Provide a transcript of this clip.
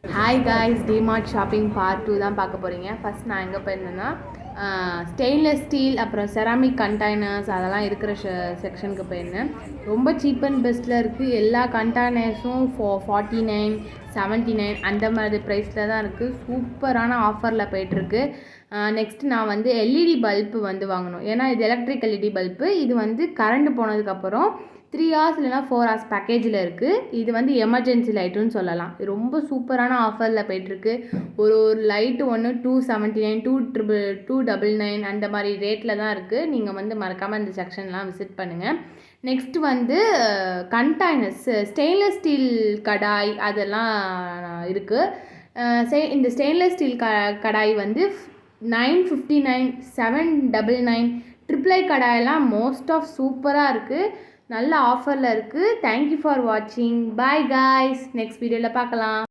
Hi guys, DMart shopping part 2 தான் பார்க்க போகிறீங்க. ஃபஸ்ட் நான் எங்கே போயிருந்தேன்னா ஸ்டெயின்லெஸ் ஸ்டீல் அப்புறம் செராமிக் கண்டெய்னர்ஸ் அதெல்லாம் இருக்கிற செக்ஷனுக்கு போயிருந்தேன். ரொம்ப சீப் அண்ட் பெஸ்ட்டில் இருக்குது. எல்லா கண்டெய்னர்ஸும் 49, 79 அந்த மாதிரி ப்ரைஸில் தான் இருக்குது. சூப்பரான ஆஃபரில் போய்ட்டுருக்கு. நெக்ஸ்ட்டு நான் வந்து எல்இடி பல்பு வந்து வாங்கணும். ஏன்னா இது எலக்ட்ரிக் எல்இடி பல்பு. இது வந்து கரண்ட் போனதுக்கப்புறம் 3 hours இல்லைனா 4 hours பேக்கேஜில் இருக்குது. இது வந்து எமர்ஜென்சி லைட்டுன்னு சொல்லலாம். இது ரொம்ப சூப்பரான ஆஃபரில் போய்ட்டுருக்கு. ஒரு லைட்டு ஒன்று 279, 299 அந்த மாதிரி ரேட்டில் தான் இருக்குது. நீங்கள் வந்து மறக்காமல் இந்த செக்ஷன்லாம் விசிட் பண்ணுங்கள். நெக்ஸ்ட்டு வந்து கண்டெய்னர்ஸ், ஸ்டெயின்லெஸ் ஸ்டீல் கடாய் அதெல்லாம் இருக்குது. இந்த ஸ்டெயின்லெஸ் ஸ்டீல் கடாய் வந்து 959, 799, ட்ரிபிள் கடாயெல்லாம் மோஸ்ட் ஆஃப் சூப்பராக இருக்குது. நல்ல ஆஃபரில் இருக்குது. தேங்க்யூ ஃபார் வாட்சிங். பாய் காய்ஸ், நெக்ஸ்ட் வீடியோவில் பார்க்கலாம்.